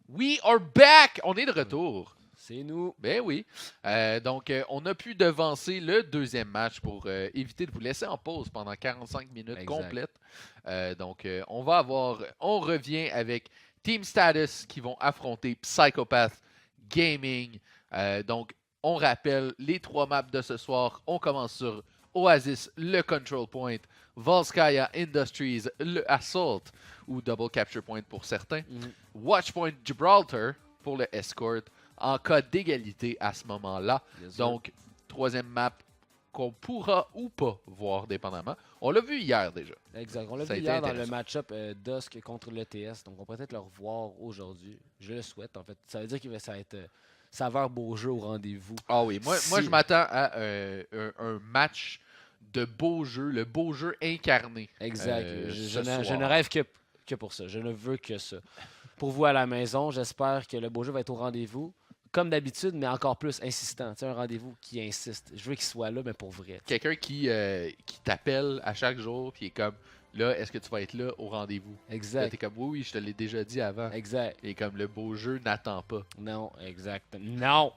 We are back! On est de retour. C'est nous. Ben oui. Donc, on a pu devancer le deuxième match pour éviter de vous laisser en pause pendant 45 minutes Exact. complètes. On revient avec Team Status qui vont affronter Psychopath Gaming. Donc, on rappelle les 3 maps de ce soir. On commence sur Oasis, le Control Point, Volskaya Industries, le Assault ou Double Capture Point pour certains, Watchpoint Gibraltar pour le Escort en cas d'égalité à ce moment-là. Yes, Donc, troisième map qu'on pourra ou pas voir dépendamment. On l'a vu hier déjà. Exact. On l'a Ça a vu été hier dans le intéressant. match-up Dusk contre l'ETS. Donc, on peut peut-être le revoir aujourd'hui. Je le souhaite, en fait. Ça veut dire que ça va être saveur beau jeu au rendez-vous. Ah oui, moi Si- je m'attends à un match de beau jeu, le beau jeu incarné. Exact. Ce Je soir. ne rêve que pour ça. Je ne veux que ça. Pour vous à la maison, j'espère que le beau jeu va être au rendez-vous. Comme d'habitude, mais encore plus insistant. Tu sais, un rendez-vous qui insiste. Je veux qu'il soit là, mais pour vrai. Quelqu'un qui t'appelle à chaque jour, puis est comme, là, est-ce que tu vas être là au rendez-vous? Là, Exact. t'es comme, oui, je te l'ai déjà dit avant. Exact. Et comme, le beau jeu n'attend pas. Non, exact. Non!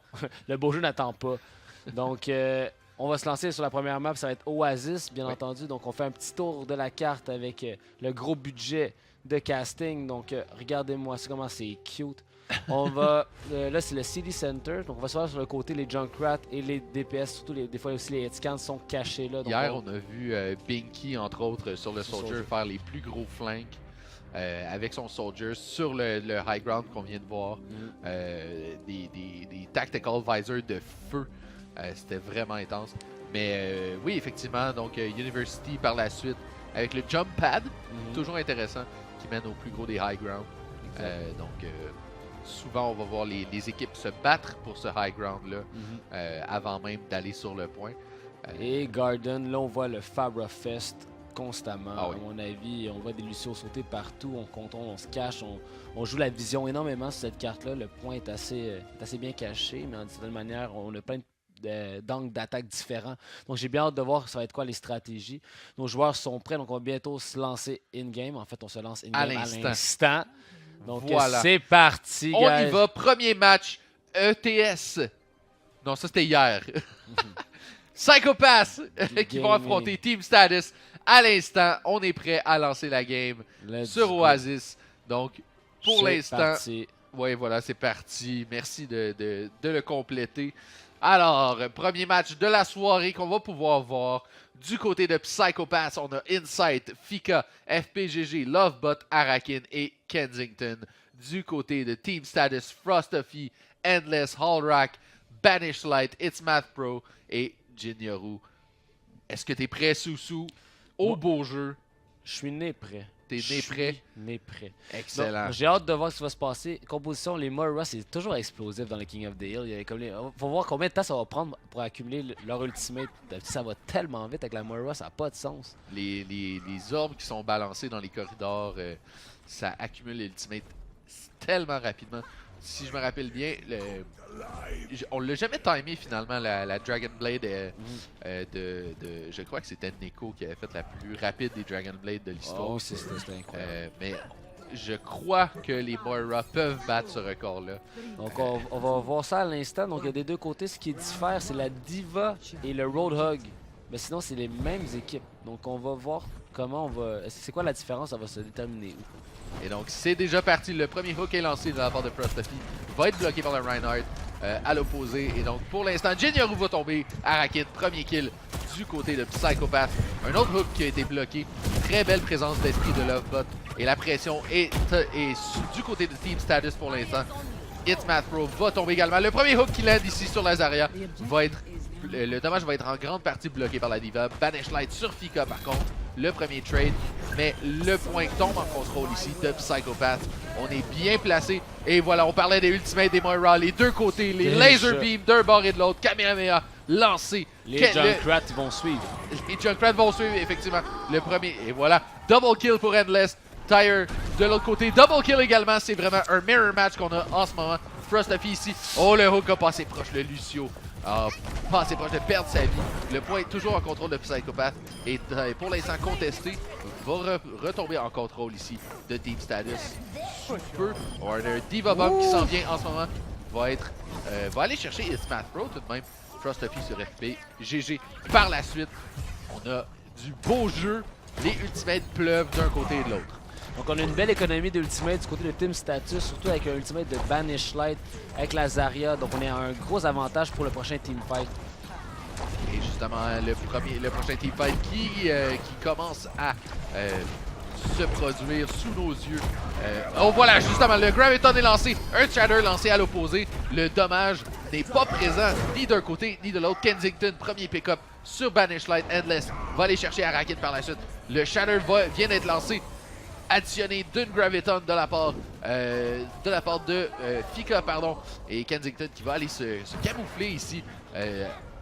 Le beau jeu n'attend pas. Donc, on va se lancer sur la première map. Ça va être Oasis, bien Oui. entendu. Donc, on fait un petit tour de la carte avec le gros budget de casting. Donc, regardez-moi ça, comment c'est cute. On va. Là, c'est le City Center. Donc, on va se voir sur le côté les Junkrat et les DPS. Surtout, des fois aussi, les headscans sont cachés là. Donc, Hier, on a vu Binky, entre autres, sur le Sur Soldier, Soldier. faire les plus gros flanks avec son Soldier sur le high ground qu'on vient de voir. Des tactical visors de feu. C'était vraiment intense. Mais oui, effectivement, donc University par la suite, avec le jump pad, toujours intéressant, qui mène au plus gros des high ground. Donc, souvent, on va voir les équipes se battre pour ce high ground-là avant même d'aller sur le point. Et Garden, là, on voit le Fabra Fest constamment. Ah oui. À mon avis, on voit des Lucio sauter partout, on contourne, on se cache, on joue la vision énormément sur cette carte-là. Le point est assez bien caché, mais d'une certaine manière, on a plein d'angles d'attaque différents. Donc, j'ai bien hâte de voir ça va être quoi les stratégies. Nos joueurs sont prêts, donc on va bientôt se lancer in-game. En fait, on se lance in-game à l'instant. Donc, Voilà. c'est parti, On guys. y va, premier match, ETS. Non, ça c'était hier. Psychopaths qui vont Gaming. affronter Team Status. À l'instant, on est prêt à lancer la game Let's sur go. Oasis. Donc, pour C'est l'instant, parti. oui, voilà, c'est parti. Merci de le compléter. Alors, premier match de la soirée qu'on va pouvoir voir. Du côté de Psychopaths, on a Insight, Fika, FPGG, Lovebot, Arakin et Kensington. Du côté de Team Status, Frostofy, Endless, Hallrack, Banish Light, It's Math Pro et Jinyoru. Est-ce que t'es prêt, Soussou, au Moi- beau jeu? Je suis né prêt. T'es Je né suis prêt? Né prêt. Excellent. Donc, j'ai hâte de voir ce qui va se passer. Composition, les Moira, c'est toujours explosif dans le King of the Hill. Il y a comme faut voir combien de temps ça va prendre pour accumuler leur ultimate. Ça va tellement vite avec la Moira, ça n'a pas de sens. Les orbes qui sont balancés dans les corridors, ça accumule l'ultimate tellement rapidement. Si je me rappelle bien, on l'a jamais timé finalement, la Dragon Blade je crois que c'était Neko qui avait fait la plus rapide des Dragon Blade de l'histoire. Oh, c'était incroyable. Mais je crois que les Moira peuvent battre ce record-là. Donc, on va voir ça à l'instant. Donc, il y a des deux côtés. Ce qui diffère, c'est la Diva et le Roadhog. Mais sinon, c'est les mêmes équipes. Donc, on va voir comment on va. C'est quoi la différence? Ça va se déterminer où? Et donc, c'est déjà parti. Le premier hook est lancé de la part de Frostofy. Va être bloqué par le Reinhardt à l'opposé. Et donc, pour l'instant, Jinyoru va tomber. Arakin, premier kill du côté de Psychopath. Un autre hook qui a été bloqué. Très belle présence d'esprit de Lovebot. Et la pression est du côté de Team Status pour l'instant. It's Math Pro va tomber également. Le premier hook qui land ici sur Lazaria va être... Le dommage va être en grande partie bloqué par la Diva. Banish Light sur Fika par contre. Le premier trade. Mais le point tombe en contrôle ici de Psychopath. On est bien placé. Et voilà, on parlait des ultimates des Moira. Les deux côtés, les Déjà. laser beams d'un bord et de l'autre. Kamehameha lancé. Les Junkrat ils vont suivre. Les Junkrat vont suivre effectivement le premier. Et voilà, double kill pour Endless. Tire de l'autre côté. Double kill également. C'est vraiment un mirror match qu'on a en ce moment. Frostofy ici. Oh, le hook a passé proche. Le Lucio a passé proche de perdre sa vie. Le point est toujours en contrôle de Psychopath. Et pour l'instant contesté. va retomber en contrôle ici de Team Status. Super. On a un Diva Bomb qui s'en vient en ce moment. Va aller chercher Smash Pro tout de même. Frosty sur FP. GG. Par la suite, on a du beau jeu. Les ultimates pleuvent d'un côté et de l'autre. Donc on a une belle économie d'ultimate du côté de Team Status, surtout avec un ultimate de Banish Light avec la Zarya. Donc on est à un gros avantage pour le prochain teamfight. Et justement, le prochain teamfight qui commence à se produire sous nos yeux. Oh voilà, justement, le Graviton est lancé. Un Shatter lancé à l'opposé. Le dommage n'est pas présent ni d'un côté ni de l'autre. Kensington, premier pick-up sur Banish Light. Endless va aller chercher Arakin par la suite. Le Shatter vient d'être lancé. Additionné d'une Graviton de la part de Fika, pardon. Et Kensington qui va aller se camoufler ici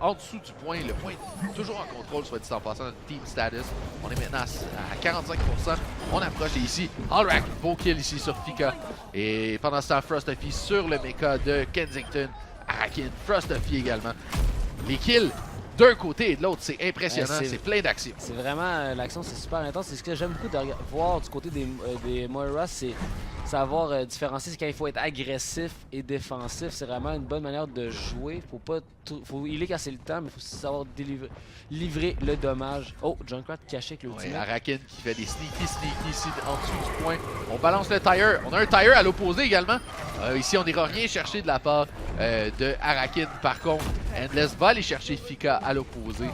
en dessous du point. Le point est toujours en contrôle, soit dit en passant, de Team Status. On est maintenant à 45%. On approche ici. Allrak, beau kill ici sur Fika. Et pendant ce temps, Frosty sur le mecha de Kensington. Arakin, Frosty également. Les kills d'un côté et de l'autre, c'est impressionnant, c'est plein d'action. C'est vraiment, l'action c'est super intense. C'est ce que j'aime beaucoup de voir du côté des Moira, c'est savoir différencier quand il faut être agressif et défensif. C'est vraiment une bonne manière de jouer. Faut healer quand c'est le temps, mais il faut aussi savoir livrer le dommage. Oh, Junkrat caché avec l'ultime. Ouais, Arakin qui fait des sneaky ici en dessous du point. On balance le tire. On a un tire à l'opposé également. Ici, on n'ira rien chercher de la part de Arakin. Par contre, Endless va aller chercher Fika à l'opposé.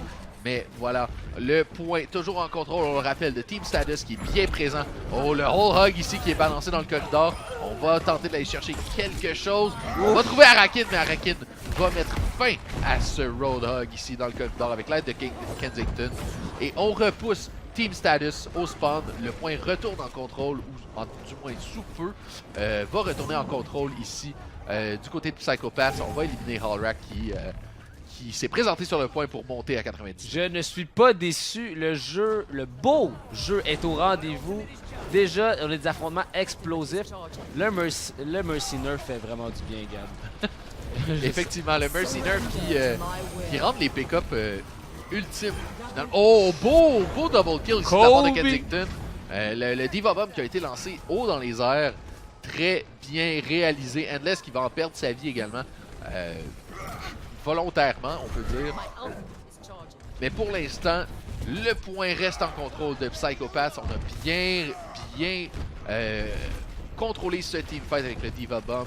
Mais voilà, le point toujours en contrôle, on le rappelle, de Team Status qui est bien présent. Oh, le whole hug ici qui est balancé dans le corridor. On va tenter d'aller chercher quelque chose. On va trouver Arakin, mais Arakin va mettre fin à ce Roadhog ici dans le corridor avec l'aide de Kensington. Et on repousse Team Status au spawn. Le point retourne en contrôle, ou du moins sous peu, va retourner en contrôle ici du côté de Psychopath. On va éliminer Hallrak qui s'est présenté sur le point pour monter à 90. Je ne suis pas déçu. Le beau jeu est au rendez-vous. Déjà, on a des affrontements explosifs. Le Mercy Nerf fait vraiment du bien, Gab. Effectivement, le Mercy Nerf qui rend les pick-up ultimes. Oh, beau double kill ici de la part de Kensington. Le Diva Bomb qui a été lancé haut dans les airs. Très bien réalisé. Endless qui va en perdre sa vie également. Volontairement, on peut dire. Mais pour l'instant, le point reste en contrôle de Psychopath. On a bien contrôlé ce teamfight avec le Diva Bomb.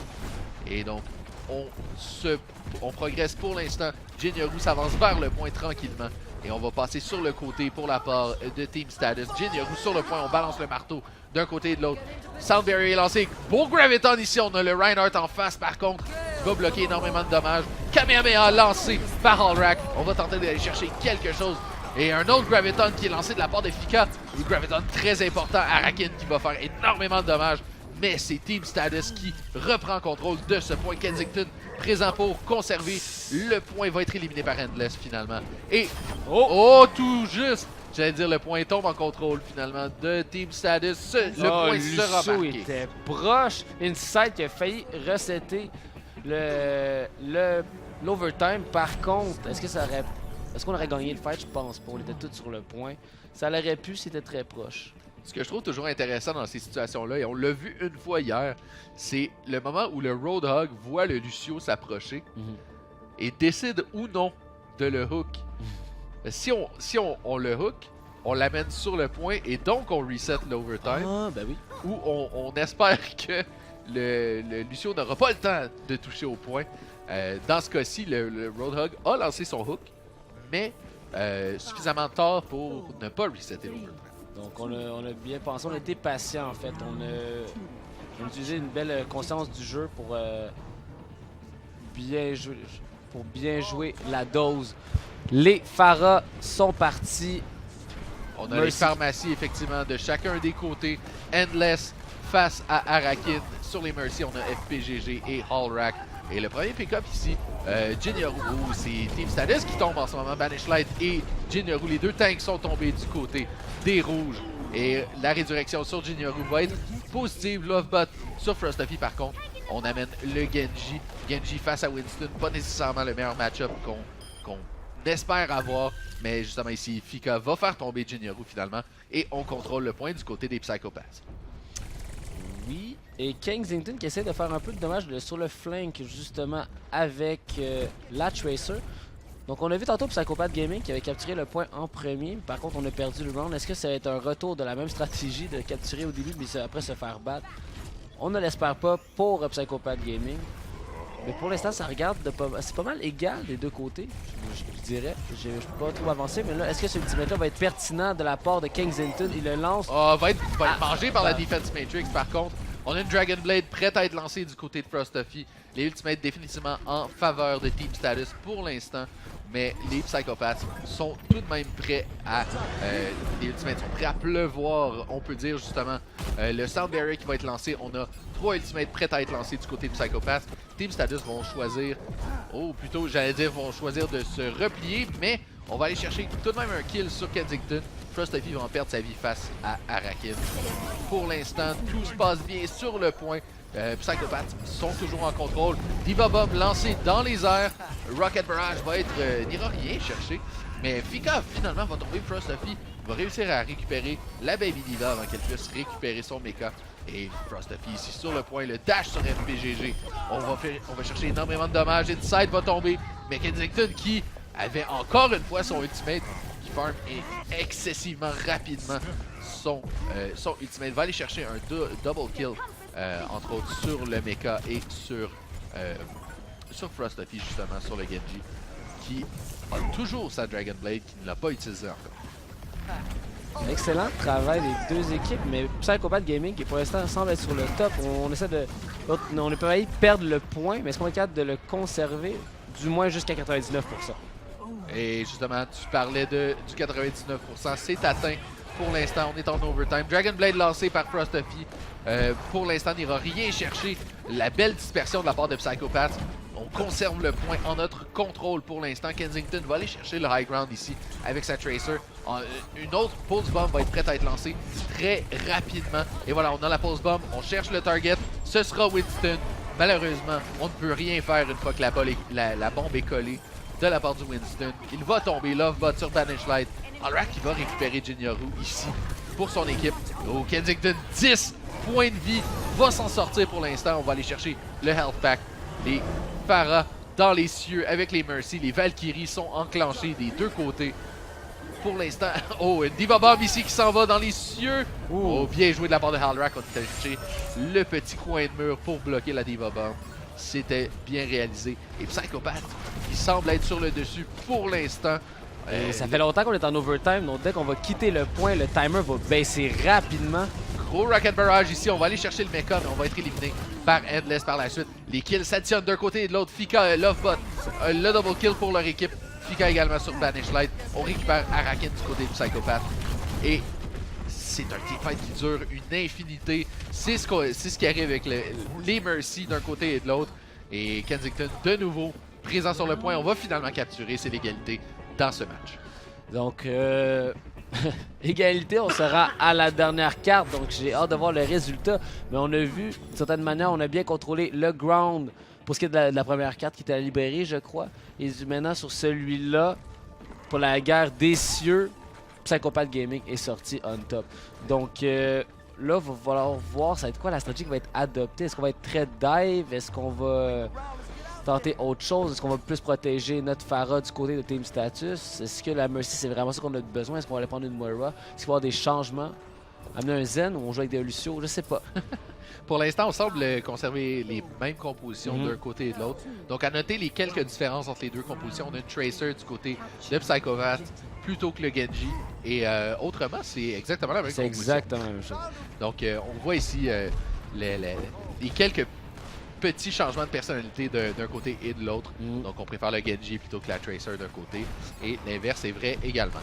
Et donc, on progresse pour l'instant. Jinyaru s'avance vers le point tranquillement. Et on va passer sur le côté pour la part de Team Status. Jinyaru sur le point, on balance le marteau d'un côté et de l'autre. Sound Barrier est lancé. Beau Graviton ici, on a le Reinhardt en face par contre. Il va bloquer énormément de dommages. Kamehameha lancé par Hallrak. On va tenter d'aller chercher quelque chose. Et un autre Graviton qui est lancé de la part de Fika. Un Graviton très important. Arakin qui va faire énormément de dommages. Mais c'est Team Status qui reprend contrôle de ce point. Kensington présent pour conserver. Le point va être éliminé par Endless finalement. Et oh tout juste! J'allais dire le point tombe en contrôle finalement de Team Status. Le point sera marqué. Il était proche. Inside qui a failli resetter l'overtime. Par contre, est-ce qu'on aurait gagné le fight? Je pense pas. On était tous sur le point. Ça l'aurait pu, c'était très proche. Ce que je trouve toujours intéressant dans ces situations-là, et on l'a vu une fois hier, c'est le moment où le Roadhog voit le Lucio s'approcher et décide ou non de le hook. Si on le hook, on l'amène sur le point et donc on reset l'overtime. Ah, ben oui. Ou on espère que le Lucio n'aura pas le temps de toucher au point. Dans ce cas-ci, le Roadhog a lancé son hook, mais suffisamment tard pour ne pas resetter l'overtime. Donc on a bien pensé, on a été patient en fait. On a utilisé une belle conscience du jeu pour bien jouer la dose. Les Pharah sont partis. On a les pharmacies effectivement de chacun des côtés. Endless face à Arakin. Sur les Mercy, on a FPGG et Hallrak. Et le premier pick-up ici, Jinyaru, c'est Team Status qui tombe en ce moment. Banish Light et Jinyaru, les deux tanks sont tombés du côté des rouges. Et la résurrection sur Jinyaru va être positive. Lovebot sur Frosty par contre. On amène le Genji. Genji face à Winston, pas nécessairement le meilleur match-up qu'on espère avoir. Mais justement ici, Fika va faire tomber Jinyaru finalement. Et on contrôle le point du côté des Psychopaths. Oui, et Kensington qui essaie de faire un peu de dommage sur le flank justement avec la Tracer. Donc on a vu tantôt Psychopath Gaming qui avait capturé le point en premier. Par contre on a perdu le round. Est-ce que ça va être un retour de la même stratégie de capturer au début mais après se faire battre? On ne l'espère pas pour Psychopath Gaming. Mais pour l'instant ça regarde, c'est pas mal égal des deux côtés, je dirais. Je peux pas trop avancer, mais là est-ce que ce ultimate là va être pertinent de la part de Kensington? Il le lance. Va être mangé par la Defense Matrix par contre. On a une Dragon Blade prête à être lancée du côté de Frostophy. Les ultimates définitivement en faveur de Team Status pour l'instant. Mais les Psychopaths sont tout de même prêts à... les ultimates sont prêts à pleuvoir, on peut dire justement. Le Sound Barrier qui va être lancé, on a 3 ultimates prêts à être lancés du côté de Psychopaths. Team Status vont choisir... Oh, plutôt, j'allais dire, vont choisir de se replier, mais on va aller chercher tout de même un kill sur Kensington. Frostophy va en perdre sa vie face à Arakin. Pour l'instant, tout se passe bien sur le point. Psychopaths sont toujours en contrôle. Diva Bomb lancé dans les airs. Rocket Barrage va être... n'ira rien chercher. Mais Fika finalement va tomber. Frostophy va réussir à récupérer la Baby Diva avant qu'elle puisse récupérer son mecha. Et Frostophy ici sur le point. Le dash sur FPGG. On va chercher énormément de dommages. Inside va tomber. Mais Kensington qui avait encore une fois son ultimate qui farm excessivement rapidement son ultimate. Va aller chercher un double kill. Entre autres sur le mecha et sur Frostophy justement, sur le Genji qui a toujours sa Dragon Blade qui ne l'a pas utilisé encore. Excellent travail des deux équipes, mais Psychopath Gaming qui pour l'instant semble être sur le top. On essaie de... On est pas perdre le point, mais est-ce qu'on est capable de le conserver du moins jusqu'à 99%? Et justement, tu parlais du 99%, c'est atteint. Pour l'instant, on est en overtime. Dragon Blade lancé par Frostophy. Pour l'instant, n'ira rien chercher. La belle dispersion de la part de Psychopath. On conserve le point en notre contrôle pour l'instant. Kensington va aller chercher le high ground ici avec sa Tracer. Une autre Pulse Bomb va être prête à être lancée très rapidement. Et voilà, on a la Pulse Bomb. On cherche le target. Ce sera Winston. Malheureusement, on ne peut rien faire une fois que la bombe est collée de la part du Winston. Il va tomber. Lovebot sur Banish Light. Alrak qui va récupérer Jinyaru ici pour son équipe. Oh, Kensington, 10 points de vie, va s'en sortir pour l'instant. On va aller chercher le Health Pack. Les Pharah dans les cieux avec les Mercy. Les Valkyries sont enclenchées des deux côtés. Pour l'instant, oh, une Diva Bomb ici qui s'en va dans les cieux. Oh, bien joué de la part de Halrak. On a cherché le petit coin de mur pour bloquer la Diva Bomb. C'était bien réalisé. Et Psychopath, qui semble être sur le dessus pour l'instant. Ça fait longtemps qu'on est en overtime, donc dès qu'on va quitter le point, le timer va baisser rapidement. Gros Rocket Barrage ici, on va aller chercher le mecha, mais on va être éliminé par Endless par la suite. Les kills s'additionnent d'un côté et de l'autre. Fika et Lovebot, le double kill pour leur équipe. Fika également sur Banish Light. On récupère Arakin du côté du Psychopath. Et c'est un teamfight qui dure une infinité. C'est ce qui arrive avec les Mercy d'un côté et de l'autre. Et Kensington, de nouveau, présent sur le point. On va finalement capturer, c'est l'égalité dans ce match. Donc, égalité, on sera à la dernière carte, donc j'ai hâte de voir le résultat. Mais on a vu, d'une certaine manière, on a bien contrôlé le ground pour ce qui est de la première carte qui était à la librairie, je crois. Et maintenant, sur celui-là, pour la guerre des cieux, Psychopath Gaming est sorti on top. Donc, là, il va falloir voir, ça va être quoi la stratégie qui va être adoptée. Est-ce qu'on va être très dive? Est-ce qu'on va tenter autre chose? Est-ce qu'on va plus protéger notre Pharah du côté de Team Status? Est-ce que la Mercy, c'est vraiment ça qu'on a besoin? Est-ce qu'on va aller prendre une Moira? Est-ce qu'il va y avoir des changements? Amener un Zen ou on joue avec des Lucio? Je sais pas. Pour l'instant, on semble conserver les mêmes compositions d'un côté et de l'autre. Donc, à noter les quelques différences entre les deux compositions. On a une Tracer du côté de Psychopath plutôt que le Genji. Et autrement, c'est exactement la même composition. C'est exactement la même chose. Donc, on voit ici les quelques petits changements de personnalité d'un côté et de l'autre. Donc, on préfère le Genji plutôt que la Tracer d'un côté. Et l'inverse est vrai également.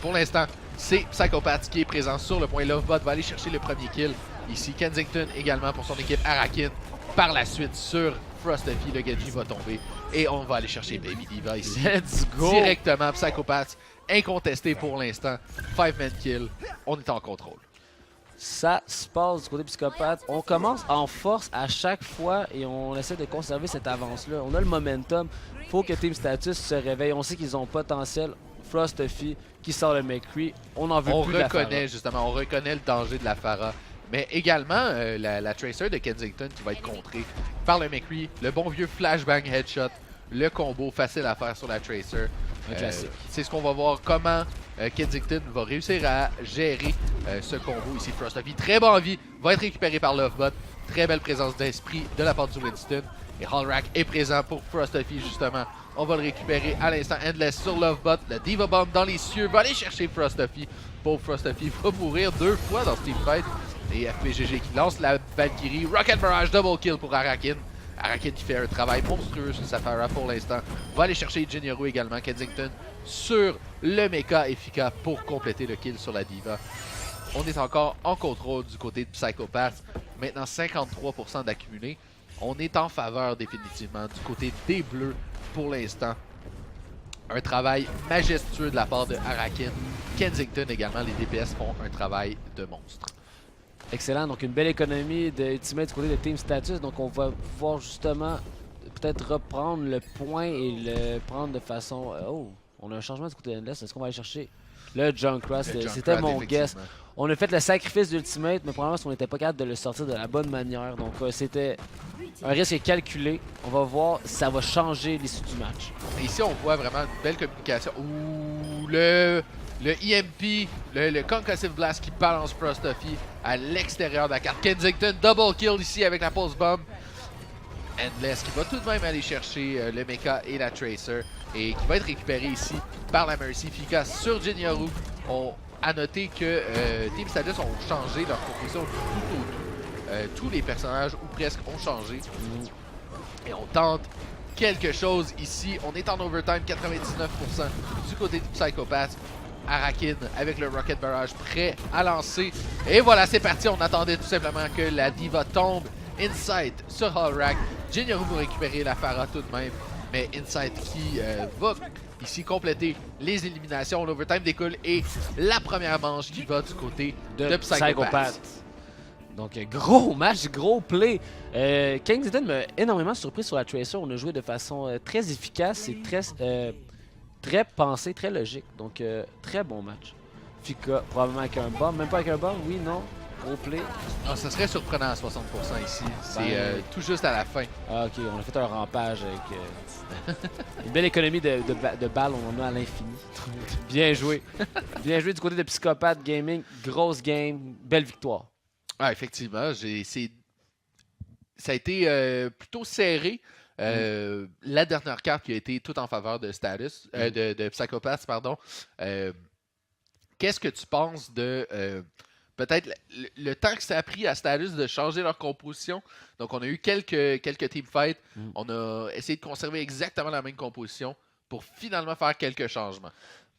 Pour l'instant, c'est Psychopath qui est présent sur le point. Lovebot va aller chercher le premier kill. Ici, Kensington également pour son équipe Arakin. Par la suite, sur Frostophy, le Genji va tomber. Et on va aller chercher Baby Diva ici. Let's go! Directement, Psychopath, incontesté pour l'instant. 5-man kill. On est en contrôle. ça se passe du côté psychopathe. On commence en force à chaque fois et on essaie de conserver cette avance-là. On a le momentum. Il faut que Team Status se réveille. On sait qu'ils ont potentiel. Frosty qui sort le McCree. On en veut plus de la Pharah. On reconnaît le danger de la Pharah. Mais également, la Tracer de Kensington qui va être contrée par le McCree. Le bon vieux flashbang headshot. Le combo facile à faire sur la Tracer. C'est ce qu'on va voir comment Kensington va réussir à gérer ce combo ici. Frosty, très bon vie, va être récupéré par Lovebot. Très belle présence d'esprit de la part du Winston. Et Hallrack est présent pour Frosty justement. On va le récupérer à l'instant. Endless sur Lovebot. Le Diva Bomb dans les cieux va aller chercher Frosty. Pauvre Frosty va mourir 2 fois dans ce teamfight. Et FPGG qui lance la Valkyrie. Rocket Barrage, double kill pour Arakin. Arakin qui fait un travail monstrueux sur sa Pharah pour l'instant. Va aller chercher Jinyoru également. Kensington sur le mecha Effica pour compléter le kill sur la Diva. On est encore en contrôle du côté de Psychopath. Maintenant 53% d'accumulé. On est en faveur définitivement du côté des Bleus pour l'instant. Un travail majestueux de la part de Arakin. Kensington également, les DPS font un travail de monstre. Excellent, donc une belle économie de ultimate du côté de Team Status. Donc on va pouvoir justement peut-être reprendre le point et le prendre de façon... Oh, on a un changement du côté de Endless. Est-ce qu'on va aller chercher le Junkrat? C'était mon guess. On a fait le sacrifice d'ultimate, mais probablement parce qu'on n'était pas capable de le sortir de la bonne manière. Donc c'était un risque calculé. On va voir si ça va changer l'issue du match. Et ici, on voit vraiment une belle communication. Ouh, le EMP, le Concussive Blast qui balance Frosty à l'extérieur de la carte. Kensington, double kill ici avec la pulse bomb. Endless qui va tout de même aller chercher le mecha et la Tracer et qui va être récupéré ici par la Mercy Fika sur Jinyoru. On a noté que Team Status ont changé leur composition tout au tout. Tous les personnages ou presque ont changé. Et on tente quelque chose ici. On est en overtime, 99% du côté du Psychopath. Arakin avec le Rocket Barrage prêt à lancer. Et voilà, c'est parti. On attendait tout simplement que la Diva tombe. Insight sur Hallrack. Jinyoru va récupérer la Pharah tout de même. Mais Insight qui va ici compléter les éliminations. L'overtime découle et la première manche qui va du côté de Psychopath. Donc gros match, gros play. Kensington m'a énormément surpris sur la Tracer. On a joué de façon très efficace et très pensé, très logique. Donc très bon match. Fika probablement avec un bomb. Même pas avec un bomb, oui, non. Gros play. Ah, ça serait surprenant à 60% ici. C'est tout juste à la fin. Ah, ok, on a fait un rampage avec une belle économie de balles, on en a à l'infini. Bien joué. Bien joué du côté de Psychopath Gaming. Grosse game, belle victoire. Ah, effectivement, ça a été plutôt serré. La dernière carte qui a été tout en faveur de Status, de Psychopath, pardon. Qu'est-ce que tu penses de peut-être le temps que ça a pris à Status de changer leur composition? Donc, on a eu quelques teamfights. On a essayé de conserver exactement la même composition pour finalement faire quelques changements.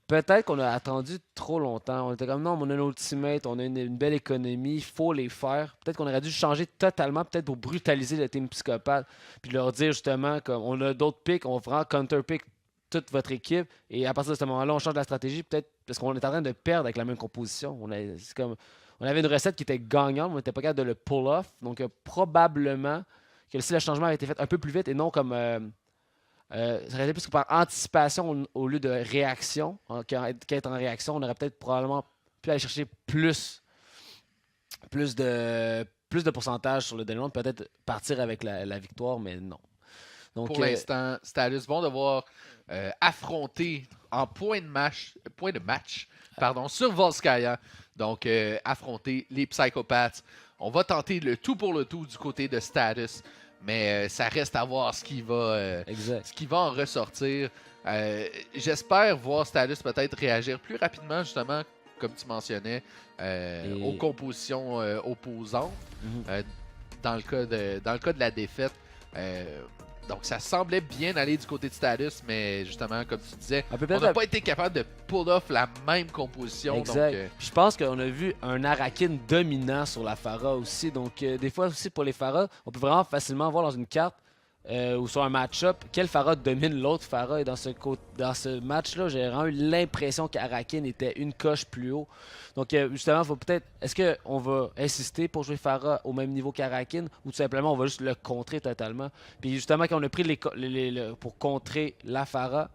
Peut-être qu'on a attendu trop longtemps. On était comme non, on a un ultimate, on a une belle économie, il faut les faire. Peut-être qu'on aurait dû changer totalement, peut-être pour brutaliser le team Psychopath, puis leur dire justement comme on a d'autres picks, on va vraiment counter-pick toute votre équipe, et à partir de ce moment-là, on change la stratégie, peut-être parce qu'on est en train de perdre avec la même composition. On avait une recette qui était gagnante, mais on n'était pas capable de le pull off, donc probablement que si le changement avait été fait un peu plus vite et non comme... ça aurait été plus par anticipation au lieu de réaction. Qu'être en réaction, on aurait peut-être probablement pu aller chercher plus de pourcentage sur le dénouement, peut-être partir avec la victoire, mais non. Donc, pour l'instant, Status vont devoir affronter en point de match sur Volskaya. Donc, affronter les Psychopaths. On va tenter le tout pour le tout du côté de Status. Mais ça reste à voir ce qui va en ressortir. J'espère voir Status peut-être réagir plus rapidement, justement, comme tu mentionnais, aux compositions opposantes. Dans le cas de la défaite. Donc ça semblait bien aller du côté de Status, mais justement, comme tu disais, on n'a pas été capable de pull off la même composition. Exact. Donc, je pense qu'on a vu un Arakin dominant sur la Pharah aussi. Donc des fois aussi pour les Pharah, on peut vraiment facilement voir dans une carte ou sur un match-up, quel Pharah domine l'autre Pharah. Et dans ce match-là, j'ai vraiment eu l'impression qu'Arakin était une coche plus haut. Donc justement, faut peut-être. Est-ce qu'on va insister pour jouer Pharah au même niveau qu'Arakin ou tout simplement on va juste le contrer totalement? Puis justement, quand on a pris pour contrer la Pharah,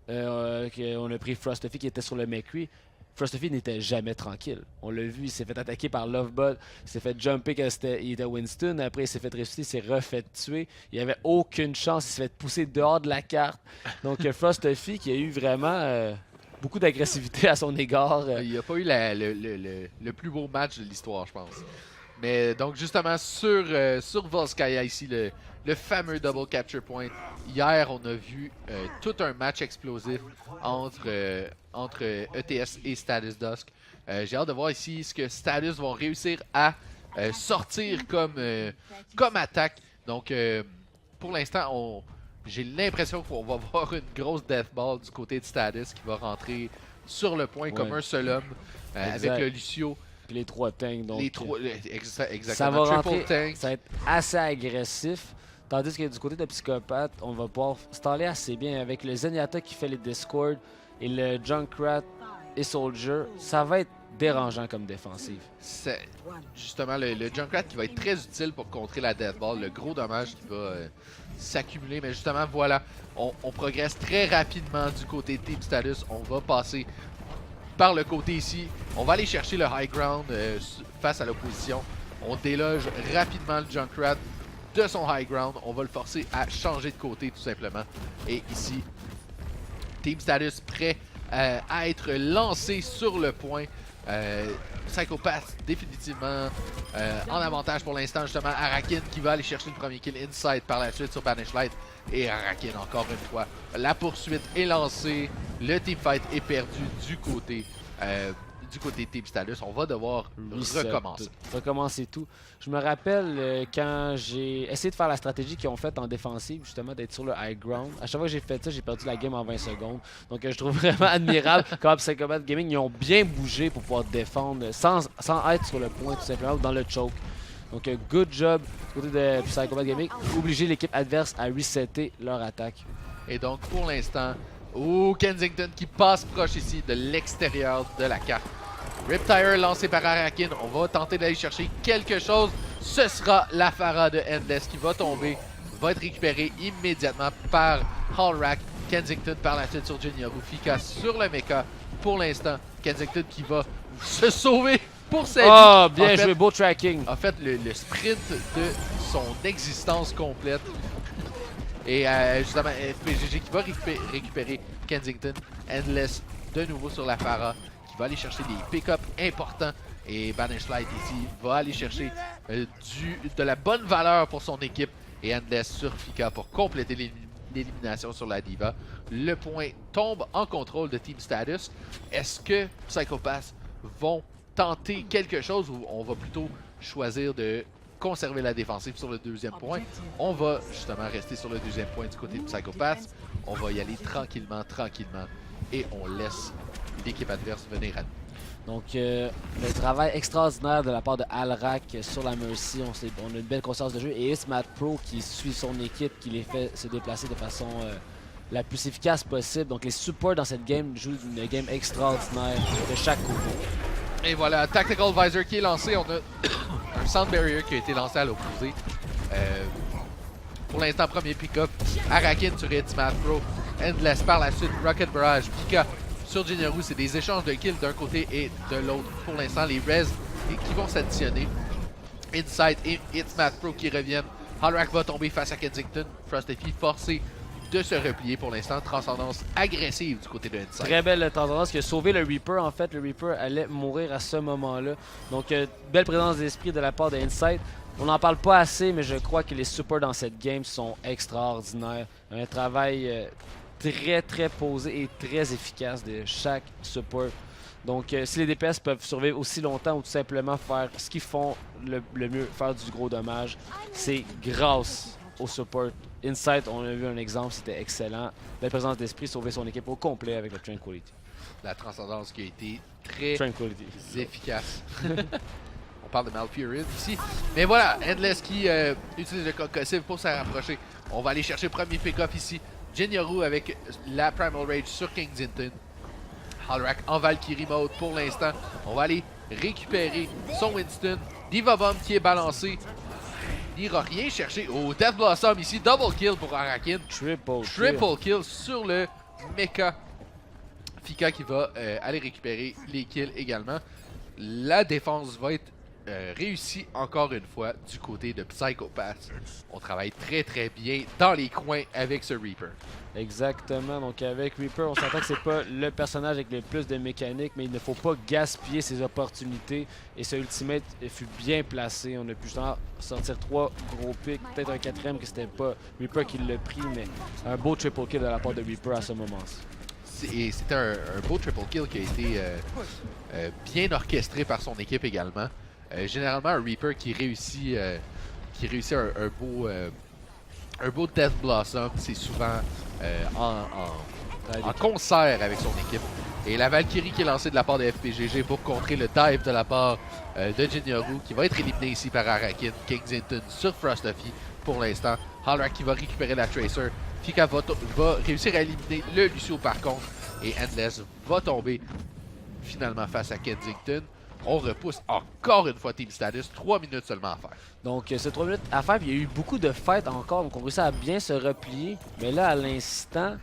on a pris Frosty qui était sur le McCree. Frosty n'était jamais tranquille. On l'a vu, il s'est fait attaquer par Lovebot, il s'est fait jumper quand il était Winston, après il s'est fait ressusciter, il s'est refait tuer. Il avait aucune chance, il s'est fait pousser dehors de la carte. Donc Frosty qui a eu vraiment beaucoup d'agressivité à son égard. Il n'a pas eu le plus beau match de l'histoire, je pense. Mais donc justement sur Volskaya ici, le fameux double capture point. Hier, on a vu tout un match explosif entre ETS et Status Dusk. J'ai hâte de voir ici ce que Status vont réussir à sortir comme attaque. Donc pour l'instant, j'ai l'impression qu'on va voir une grosse death ball du côté de Status qui va rentrer sur le point comme un seul homme avec le Lucio. Puis les 3 tanks. Donc, exactement. Ça va Triple rentrer, tank. ça va être assez agressif. Tandis que du côté de Psychopathe, on va pouvoir staller assez bien avec le Zenyatta qui fait les Discord et le Junkrat et Soldier. Ça va être dérangeant comme défensive. C'est justement le Junkrat qui va être très utile pour contrer la Death Ball. Le gros dommage qui va s'accumuler. Mais justement, voilà, on progresse très rapidement du côté de Team Status. On va passer par le côté ici. On va aller chercher le high ground face à l'opposition. On déloge rapidement le Junkrat de son high ground. On va le forcer à changer de côté tout simplement. Et ici, Team Status prêt à être lancé sur le point. Psychopath définitivement en avantage pour l'instant. Justement, Arakin qui va aller chercher le premier kill inside par la suite sur Banish Light. Et Arakin encore une fois. La poursuite est lancée. Le teamfight est perdu du côté de Team Status. On va devoir recommencer tout. Je me rappelle quand j'ai essayé de faire la stratégie qu'ils ont faite en défensive, justement d'être sur le high ground. À chaque fois que j'ai fait ça, j'ai perdu la game en 20 secondes. Donc je trouve vraiment admirable comme Psychopath Gaming, ils ont bien bougé pour pouvoir défendre sans être sur le point tout simplement ou dans le choke. Donc good job du côté de Psychopath Gaming. Obliger l'équipe adverse à resetter leur attaque. Et donc pour l'instant, Kensington qui passe proche ici de l'extérieur de la carte. Riptire lancé par Arakin. On va tenter d'aller chercher quelque chose. Ce sera la Pharah de Endless qui va tomber. Va être récupéré immédiatement par Hallrack. Kensington par la suite sur Jinyaru. Fika sur le mecha. Pour l'instant, Kensington qui va se sauver pour sa vie. Oh, bien joué, beau tracking. En fait, le sprint de son existence complète. Et justement, FPGG qui va récupérer Kensington. Endless de nouveau sur la Pharah. Qui va aller chercher des pick-up importants. Et Banish Light ici va aller chercher de la bonne valeur pour son équipe. Et Endless sur Fika pour compléter l'élimination sur la Diva. Le point tombe en contrôle de Team Status. Est-ce que Psychopaths vont tenter quelque chose ou on va plutôt choisir de conserver la défensive sur le deuxième point? On va justement rester sur le deuxième point du côté de Psychopaths. On va y aller tranquillement et on laisse l'équipe adverse venir à nous. Donc, le travail extraordinaire de la part de Alrak sur la Mercy. On a une belle conscience de jeu. Et Matt Pro qui suit son équipe, qui les fait se déplacer de façon la plus efficace possible. Donc, les supports dans cette game jouent une game extraordinaire de chaque côté. Et voilà, Tactical Visor qui est lancé. On a un Sound Barrier qui a été lancé à l'opposé. Pour l'instant, premier pick-up. Arakin sur Matt Pro. Endless par la suite. Rocket Barrage. Pika sur Jinyaru. C'est des échanges de kills d'un côté et de l'autre. Pour l'instant, les res qui vont s'additionner. Inside et Matt Pro qui reviennent. Hallrack va tomber face à Kensington. Frosty forcé de se replier pour l'instant. Transcendance agressive du côté de Inside. Très belle transcendance qui a sauvé le Reaper. En fait, le Reaper allait mourir à ce moment-là. Donc, belle présence d'esprit de la part de Inside. On n'en parle pas assez, mais je crois que les supports dans cette game sont extraordinaires. Un travail très posé et très efficace de chaque support. Donc, si les DPS peuvent survivre aussi longtemps ou tout simplement faire ce qu'ils font le mieux, faire du gros dommage, c'est grâce au support. Inside, on a vu un exemple, c'était excellent. Belle présence d'esprit, sauver son équipe au complet avec le Tranquility. La transcendance qui a été très efficace. On parle de Malfurion ici. Mais voilà, Endless qui utilise le concussive pour se rapprocher. On va aller chercher le premier pick-off ici. Jinyoru avec la Primal Rage sur Kensington. Halrak en Valkyrie mode pour l'instant. On va aller récupérer son Winston. Diva Bomb qui est balancé. N'ira rien chercher. Oh, Death Blossom ici. Double kill pour Arakin. Triple kill sur le mecha. Fika qui va aller récupérer les kills également. La défense va être réussie encore une fois du côté de Psychopath. On travaille très très bien dans les coins avec ce Reaper. Exactement, donc avec Reaper, on s'entend que c'est pas le personnage avec le plus de mécanique, mais il ne faut pas gaspiller ses opportunités. Et ce ultimate fut bien placé. On a pu justement sortir 3 gros picks, peut-être un 4e que c'était pas Reaper qui l'a pris, mais un beau triple kill de la part de Reaper à ce moment-ci. Et c'était un beau triple kill qui a été bien orchestré par son équipe également. Généralement, un Reaper qui réussit un beau Death Blossom, c'est souvent en concert avec son équipe. Et la Valkyrie qui est lancée de la part de FPGG pour contrer le dive de la part de Jinyoru, qui va être éliminé ici par Arakin. Kensington sur Frostophy pour l'instant. Halrak qui va récupérer la Tracer. Fika va réussir à éliminer le Lucio par contre. Et Endless va tomber finalement face à Kensington. On repousse encore une fois Team Status. 3 minutes seulement à faire. Donc c'est 3 minutes à faire. Puis il y a eu beaucoup de fights encore. Donc on réussit à bien se replier. Mais là, à l'instant,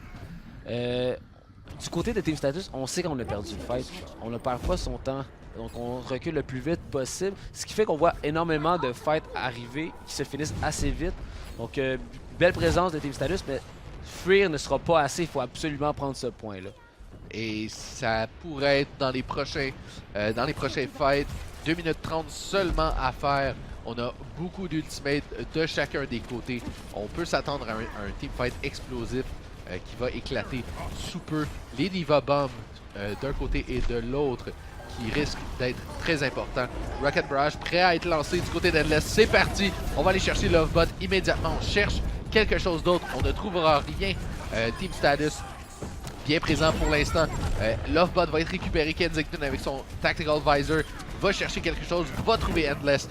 du côté de Team Status, on sait qu'on a perdu le fight. On ne perd pas son temps. Donc on recule le plus vite possible. Ce qui fait qu'on voit énormément de fights arriver qui se finissent assez vite. Donc belle présence de Team Status. Mais fuir ne sera pas assez. Il faut absolument prendre ce point-là. Et ça pourrait être dans les prochains fights. 2 minutes 30 seulement à faire. On a beaucoup d'ultimates de chacun des côtés. On peut s'attendre à un teamfight explosif qui va éclater sous peu. Les Diva Bombs d'un côté et de l'autre qui risquent d'être très importants. Rocket Barrage prêt à être lancé du côté d'Endless. C'est parti. On va aller chercher Lovebot immédiatement. On cherche quelque chose d'autre. On ne trouvera rien. Team Status bien présent pour l'instant. Lovebot va être récupéré. Kensington avec son Tactical Visor va chercher quelque chose, va trouver Endless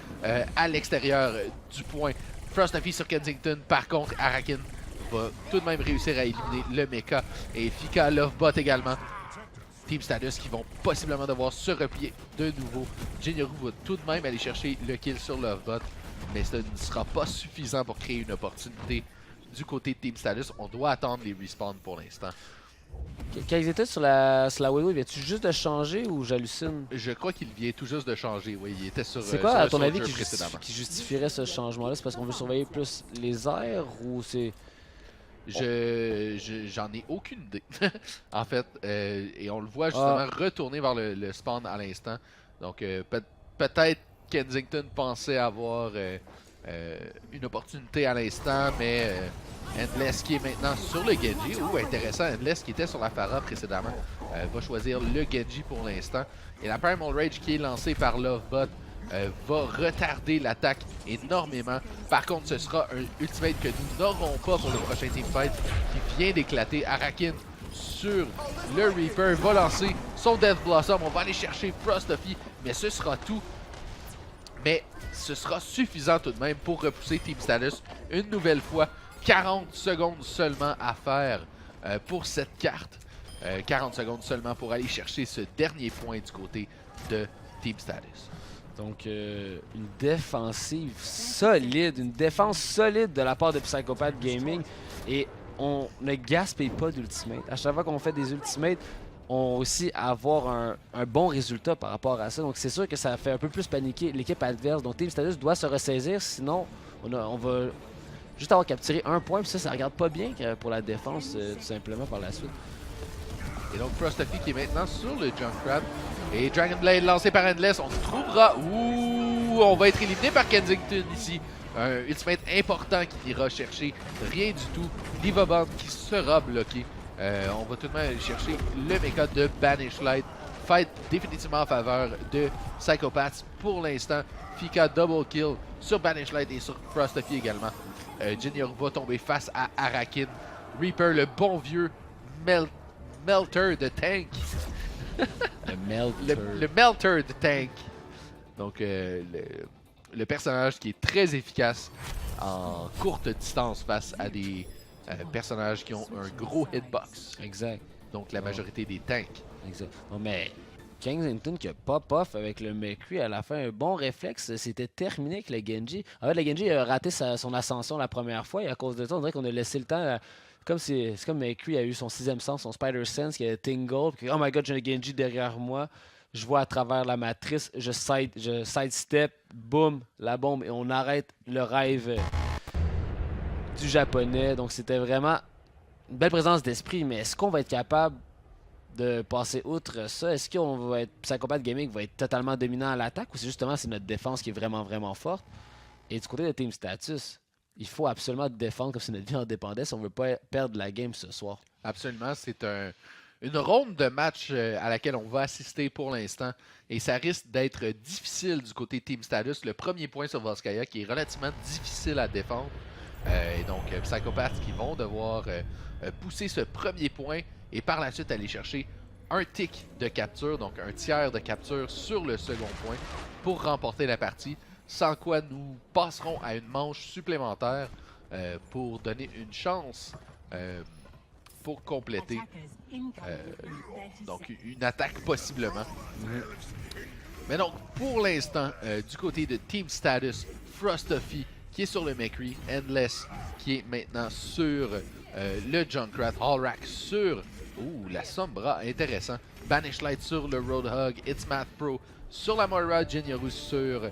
à l'extérieur du point. Frostophy sur Kensington. Par contre, Arakin va tout de même réussir à éliminer le mecha. Et Fika, Lovebot également. Team Status qui vont possiblement devoir se replier de nouveau. Jinyoru va tout de même aller chercher le kill sur Lovebot. Mais ce ne sera pas suffisant pour créer une opportunité du côté de Team Status. On doit attendre les respawns pour l'instant. Quand ils étaient sur la Widow, vient-tu juste de changer ou j'hallucine? Je crois qu'il vient tout juste de changer, oui. Il était sur c'est quoi, à ton avis, qui justifierait ce changement-là? C'est parce qu'on veut surveiller plus les airs ou c'est... J'en ai aucune idée, en fait. Et on le voit justement retourner vers le spawn à l'instant. Donc peut-être Kensington pensait avoir une opportunité à l'instant, mais... Endless qui est maintenant sur le Genji. Intéressant, Endless qui était sur la Pharah précédemment va choisir le Genji pour l'instant. Et la Primal Rage qui est lancée par Lovebot va retarder l'attaque énormément. Par contre, ce sera un ultimate que nous n'aurons pas pour le prochain teamfight qui vient d'éclater. Arakin sur le Reaper va lancer son Death Blossom. On va aller chercher Frostophy, mais ce sera tout. Mais ce sera suffisant tout de même pour repousser Team Status une nouvelle fois. 40 secondes seulement à faire pour cette carte. 40 secondes seulement pour aller chercher ce dernier point du côté de Team Status. Donc, une défensive solide, une défense solide de la part de Psychopath Gaming. Et on ne gaspille pas d'ultimate. À chaque fois qu'on fait des ultimates, on aussi avoir un bon résultat par rapport à ça. Donc, c'est sûr que ça fait un peu plus paniquer l'équipe adverse. Donc, Team Status doit se ressaisir, sinon on va... juste avoir capturé un point, puis ça regarde pas bien pour la défense, tout simplement, par la suite. Et donc, Frostophy qui est maintenant sur le Junkrat. Et Dragon Blade lancé par Endless. On trouvera... on va être éliminé par Kensington ici. Un ultimate important qui ira chercher rien du tout. Diva Bomb qui sera bloqué. On va tout de même aller chercher le mecha de Banish Light. Fight définitivement en faveur de Psychopaths pour l'instant. Fika double kill sur Banish Light et sur Frostophy également. Jinyoru va tomber face à Arakin. Reaper, le bon vieux Melter de tank. Le Melter. Le Melter de tank. Donc, le personnage qui est très efficace en courte distance face à des personnages qui ont un gros hitbox. Exact. Donc, la majorité des tanks. Exact. Non, mais Kensington qui a pop-off avec le McCree à la fin, un bon réflexe, c'était terminé avec le Genji. En fait, le Genji a raté son ascension la première fois et à cause de ça, on dirait qu'on a laissé le temps. C'est comme McCree a eu son 6e sens, son Spider Sense, qui a tingle. Puis, oh my god, j'ai un Genji derrière moi. Je vois à travers la matrice, je sidestep, boum, la bombe, et on arrête le rêve du japonais. Donc c'était vraiment une belle présence d'esprit, mais est-ce qu'on va être capable de passer outre ça? Est-ce qu'on va être Psychopath Gaming va être totalement dominant à l'attaque ou c'est justement c'est notre défense qui est vraiment vraiment forte? Et du côté de Team Status, il faut absolument défendre comme si notre vie en dépendait si on veut pas perdre la game ce soir. Absolument, c'est une ronde de match à laquelle on va assister pour l'instant et ça risque d'être difficile du côté Team Status. Le premier point sur Volskaya qui est relativement difficile à défendre. Et donc, Psychopaths qui vont devoir pousser ce premier point et par la suite aller chercher un tick de capture, donc un tiers de capture sur le second point pour remporter la partie, sans quoi nous passerons à une manche supplémentaire pour donner une chance pour compléter donc une attaque possiblement. Mais donc, pour l'instant, du côté de Team Status, Frosty qui est sur le McCree, Endless qui est maintenant sur le Junkrat, Hallrack sur la Sombra, intéressant, Banish Light sur le Roadhog, It's Math Pro sur la Moira, Jinyaru sur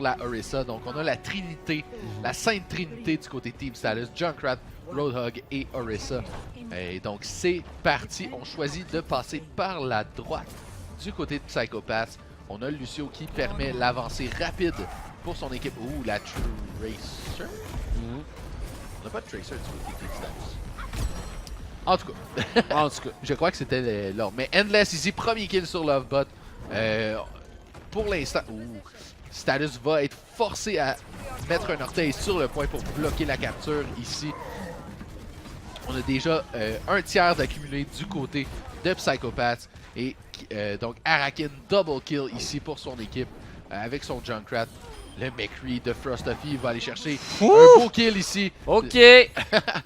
la Orisa. Donc on a la trinité, la sainte trinité du côté Team Status, Junkrat, Roadhog et Orisa. Et donc c'est parti, on choisit de passer par la droite du côté de Psychopath. On a Lucio qui permet l'avancée rapide pour son équipe. La Tracer. On n'a pas de Tracer du côté Team Status. En tout cas, je crois que c'était l'ordre. Mais Endless ici, premier kill sur Lovebot. Pour l'instant, Status va être forcé à mettre un orteil sur le point pour bloquer la capture ici. On a déjà un tiers d'accumulé du côté de Psychopath. Et donc Arakin double kill ici pour son équipe avec son Junkrat. Le McCree de Frosty va aller chercher un beau kill ici. Ok,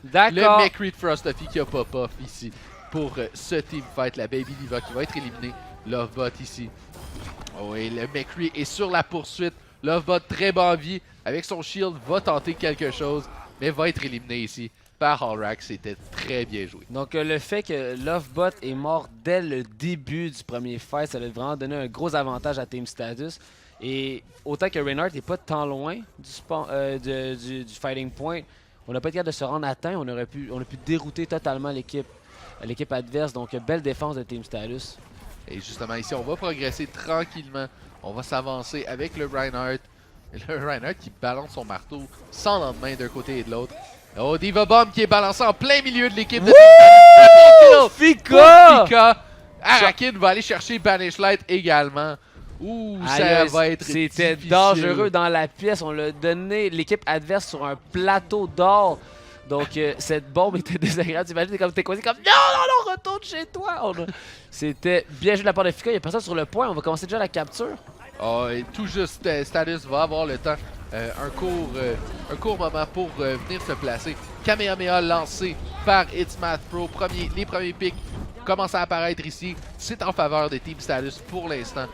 d'accord. Le McCree de Frosty qui a pop-off ici pour ce team fight. La Baby Diva qui va être éliminée. Lovebot ici. Et le McCree est sur la poursuite. Lovebot très bas en vie avec son shield va tenter quelque chose mais va être éliminé ici par Hallrack. C'était très bien joué. Donc le fait que Lovebot est mort dès le début du premier fight, ça a vraiment donné un gros avantage à Team Status. Et autant que Reinhardt n'est pas tant loin du fighting point, on n'a pas été capable de se rendre à temps. On a pu dérouter totalement l'équipe adverse. Donc belle défense de Team Status. Et justement ici on va progresser tranquillement. On va s'avancer avec le Reinhardt. Le Reinhardt qui balance son marteau sans lendemain d'un côté et de l'autre. Diva Bomb qui est balancé en plein milieu de l'équipe de Fika. Arakin va aller chercher Banish Light également. Ça va être C'était difficile. dangereux dans la pièce. On l'a donné l'équipe adverse sur un plateau d'or. Donc cette bombe était désagréable. T'es comme non, retourne chez toi. C'était bien joué de la part de Fika. Il y a personne sur le point. On va commencer déjà la capture. Et tout juste, Status va avoir le temps. Un court moment pour venir se placer. Kamehameha lancé par It's Math Pro. Les premiers pics commencent à apparaître ici. C'est en faveur de Team Status pour l'instant.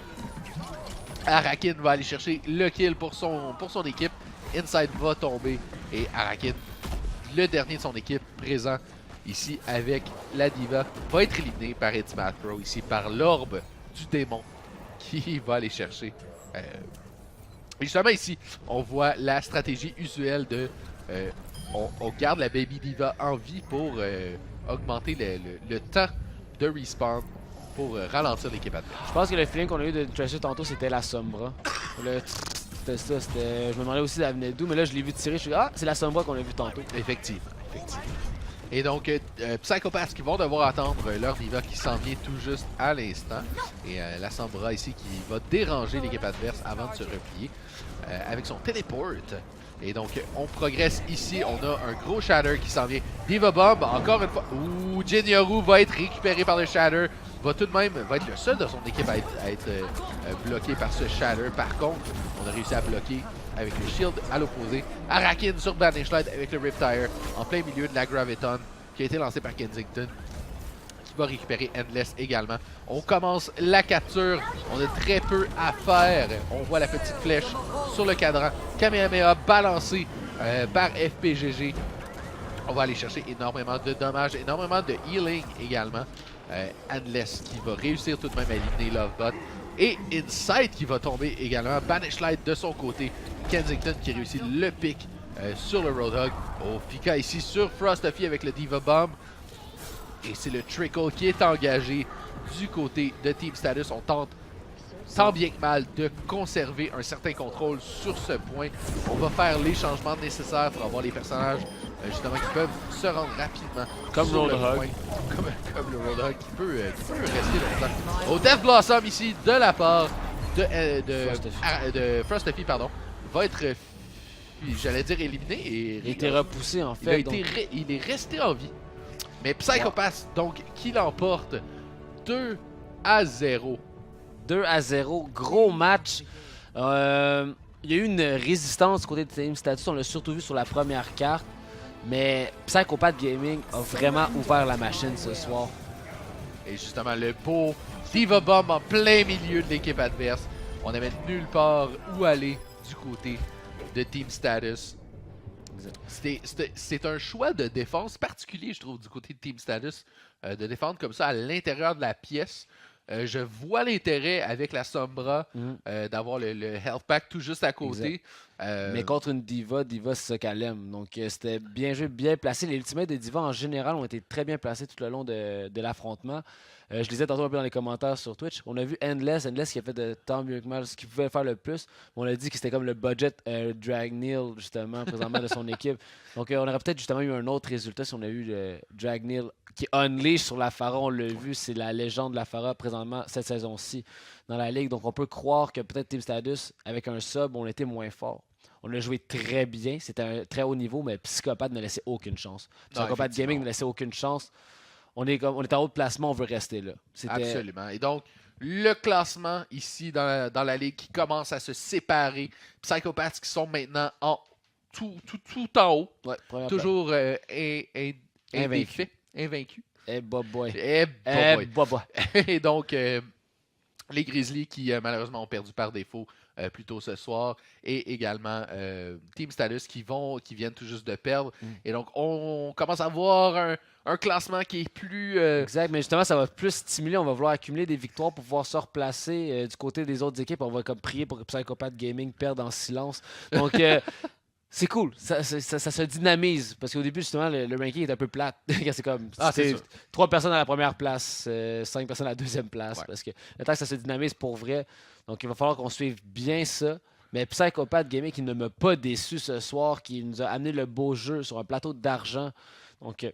Arakin va aller chercher le kill pour son équipe. Inside va tomber et Arakin, le dernier de son équipe présent ici avec la Diva, va être éliminé par It's Math Pro ici par l'orbe du démon qui va aller chercher. Et justement ici, on voit la stratégie usuelle de on garde la Baby Diva en vie pour augmenter le temps de respawn pour ralentir l'équipe adverse. Je pense que le feeling qu'on a eu de Tracer tantôt, c'était la Sombra. C'était ça, je me demandais aussi ça venait d'où, mais là je l'ai vu tirer, je suis c'est la Sombra qu'on a vu tantôt. Effectivement. Et donc, Psychopaths qui vont devoir attendre leur Diva qui s'en vient tout juste à l'instant. Et la Sombra ici qui va déranger l'équipe adverse avant de se replier avec son téléport. Et donc, on progresse ici. On a un gros Shatter qui s'en vient. Diva Bomb, encore une fois. Ouh, Jinyoru va être récupéré par le Shatter. Va tout de même, va être le seul de son équipe à être bloqué par ce Shatter. Par contre, on a réussi à bloquer avec le Shield à l'opposé. Arakin sur Banishlight avec le Riptire en plein milieu de la Graviton qui a été lancé par Kensington. Va récupérer Endless également. On commence la capture. On a très peu à faire. On voit la petite flèche sur le cadran. Kamehameha balancé par FPGG. On va aller chercher énormément de dommages, énormément de healing également. Endless qui va réussir tout de même à éliminer Lovebot. Et Insight qui va tomber également. Banishlight de son côté. Kensington qui réussit le pick sur le Roadhog. Oh, Pika ici sur Frosty avec le Diva Bomb. Et c'est le Trickle qui est engagé du côté de Team Status. On tente tant bien que mal de conserver un certain contrôle sur ce point. On va faire les changements nécessaires pour avoir les personnages justement qui peuvent se rendre rapidement comme sur le Roadhog. point. Comme le Roadhog qui peut rester longtemps. Au Death Blossom ici de la part de Frosty, pardon, va être j'allais dire éliminé et Il a été repoussé en fait. il est resté en vie. Mais Psycho-Pass, donc, qui l'emporte 2-0. 2-0, gros match. Il y a eu une résistance du côté de Team Status, on l'a surtout vu sur la première carte. Mais Psycho-Pass Gaming a vraiment ouvert la machine ce soir. Et justement, le beau Diva Bomb en plein milieu de l'équipe adverse. On n'avait nulle part où aller du côté de Team Status. C'est un choix de défense particulier, je trouve, du côté de Team Status, de défendre comme ça à l'intérieur de la pièce. Je vois l'intérêt avec la Sombra d'avoir le Health Pack tout juste à côté. Mais contre une Diva, c'est ça qu'elle aime. Donc c'était bien joué, bien placé. Les ultimates des Divas en général ont été très bien placés tout le long de l'affrontement. Je lisais tantôt un peu dans les commentaires sur Twitch. On a vu Endless qui a fait de tant mieux que mal ce qu'il pouvait faire le plus. On a dit que c'était comme le budget Dragneel, justement, présentement de son équipe. Donc on aurait peut-être justement eu un autre résultat si on a eu le Dragneel qui unleash sur la Pharah. On l'a vu, c'est la légende de la Pharah présentement cette saison-ci dans la ligue. Donc on peut croire que peut-être Team Status, avec un sub, on était moins fort. On a joué très bien, c'était un très haut niveau, mais Psycho-Pass ne laissait aucune chance. Psycho-Pass Gaming ne laissait aucune chance. On est en haut de placement, on veut rester là. Absolument. Et donc, le classement ici dans la ligue qui commence à se séparer. Psycho-Pass qui sont maintenant tout en haut. Ouais, toujours invaincus. Eh, boy. Et donc, les Grizzlies qui malheureusement ont perdu par défaut plus tôt ce soir. Et également Team Status qui viennent tout juste de perdre. Et donc, on commence à voir un classement qui est plus... Exact, mais justement, ça va plus stimuler. On va vouloir accumuler des victoires pour pouvoir se replacer du côté des autres équipes. On va comme prier pour que Psycho-Pass Gaming perde en silence. Donc, c'est cool. Ça se dynamise. Parce qu'au début, justement, le ranking est un peu plate. C'est comme 3 personnes à la première place, 5 personnes à la deuxième place. Ouais. Parce que le temps que ça se dynamise pour vrai. Donc, il va falloir qu'on suive bien ça. Mais Psycho-Pass Gaming qui ne m'a pas déçu ce soir, qui nous a amené le beau jeu sur un plateau d'argent. Donc,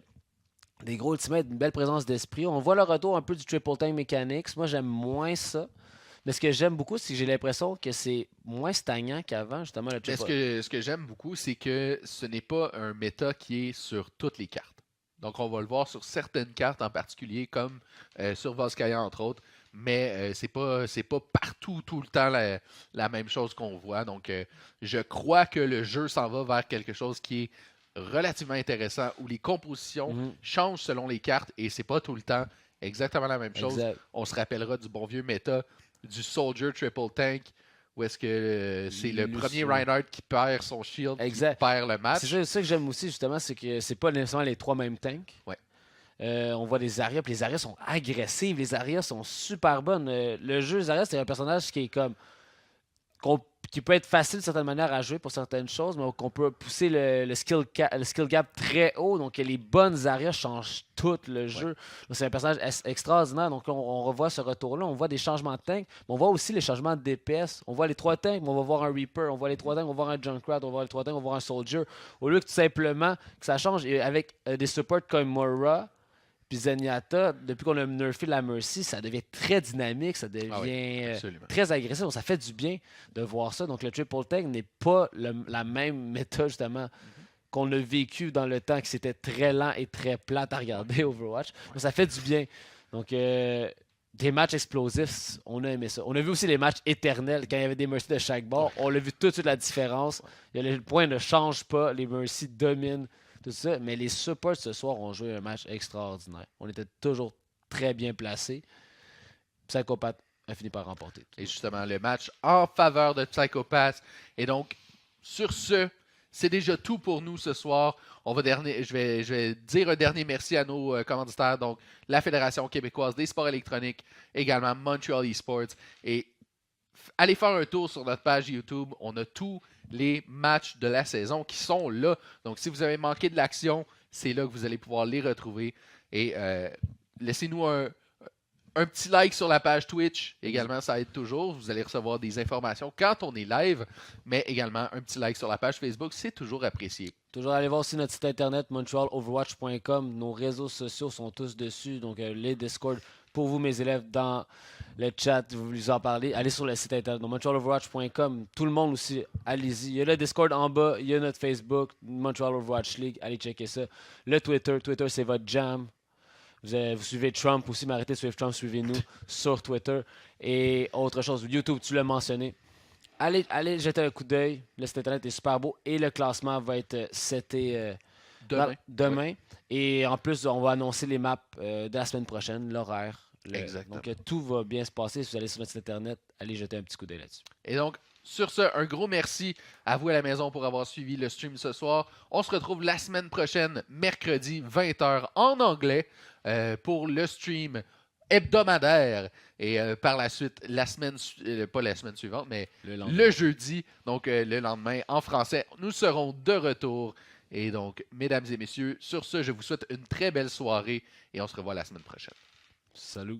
des gros ultimates, une belle présence d'esprit. On voit le retour un peu du Triple Time Mechanics. Moi, j'aime moins ça. Mais ce que j'aime beaucoup, c'est que j'ai l'impression que c'est moins stagnant qu'avant, justement. Ce que j'aime beaucoup, c'est que ce n'est pas un méta qui est sur toutes les cartes. Donc, on va le voir sur certaines cartes en particulier, comme sur Volskaya, entre autres. Mais c'est pas partout, tout le temps, la même chose qu'on voit. Donc, je crois que le jeu s'en va vers quelque chose qui est relativement intéressant, où les compositions changent selon les cartes et c'est pas tout le temps exactement la même chose. On se rappellera du bon vieux méta du Soldier Triple Tank, où est-ce que c'est le premier Reinhardt qui perd son shield, qui perd le match. C'est ça que j'aime aussi, justement, c'est que c'est pas nécessairement les 3 mêmes tanks. Ouais. On voit des Zarya, puis les Zarya sont agressives, les Zarya sont super bonnes. Le jeu Zarya, c'est un personnage qui est comme... qui peut être facile de certaine manière à jouer pour certaines choses, mais qu'on peut pousser le skill gap très haut. Donc, les bonnes Zarya changent tout le jeu. Ouais. C'est un personnage extraordinaire. Donc, on revoit ce retour-là. On voit des changements de tank, mais on voit aussi les changements de DPS. On voit les 3 tanks, mais on va voir un Reaper. On voit les 3 tanks, on va voir un Junkrat. On va voir les 3 tanks, on va voir un Soldier. Au lieu que tout simplement que ça change, et avec des supports comme Mora, Puis Zenyatta, depuis qu'on a nerfé la Mercy, ça devient très dynamique, ça devient absolument. très agressif. Donc, ça fait du bien de voir ça. Donc le triple tag n'est pas la même méthode justement qu'on a vécu dans le temps, que c'était très lent et très plate à regarder Overwatch. Donc ça fait du bien. Donc des matchs explosifs, on a aimé ça. On a vu aussi les matchs éternels, quand il y avait des Mercy de chaque bord. On l'a vu tout de suite la différence. Le point ne change pas, les Mercy dominent. Tout ça, mais les supports ce soir ont joué un match extraordinaire. On était toujours très bien placés. Psychopath a fini par remporter. Et justement, le match en faveur de Psychopath. Et donc, sur ce, c'est déjà tout pour nous ce soir. Je vais dire un dernier merci à nos commanditaires, donc la Fédération québécoise des sports électroniques, également Montreal Esports. Et allez faire un tour sur notre page YouTube. On a tous les matchs de la saison qui sont là. Donc, si vous avez manqué de l'action, c'est là que vous allez pouvoir les retrouver. Et laissez-nous un petit like sur la page Twitch. Également, ça aide toujours. Vous allez recevoir des informations quand on est live. Mais également, un petit like sur la page Facebook, c'est toujours apprécié. Toujours aller voir aussi notre site internet montrealoverwatch.com. Nos réseaux sociaux sont tous dessus. Donc, les Discord pour vous, mes élèves, dans le chat, vous voulez en parler, allez sur le site internet, montrealoverwatch.com. Tout le monde aussi, allez-y. Il y a le Discord en bas, il y a notre Facebook, Montreal Overwatch League, allez checker ça. Le Twitter, c'est votre jam. Vous suivez Trump aussi, mais arrêtez de suivre Trump, suivez-nous sur Twitter. Et autre chose, YouTube, tu l'as mentionné. Allez jeter un coup d'œil. Le site internet est super beau et le classement va être seté demain. Oui. Et en plus, on va annoncer les maps de la semaine prochaine, l'horaire. Exactement. Donc tout va bien se passer. Si vous allez sur notre site internet, allez jeter un petit coup d'œil là-dessus. Et donc, sur ce, un gros merci à vous à la maison pour avoir suivi le stream ce soir. On se retrouve la semaine prochaine, mercredi, 20h en anglais, pour le stream hebdomadaire. Et par la suite, pas la semaine suivante, mais le jeudi, donc le lendemain, en français, nous serons de retour. Et donc, mesdames et messieurs, sur ce, je vous souhaite une très belle soirée et on se revoit la semaine prochaine. Salut!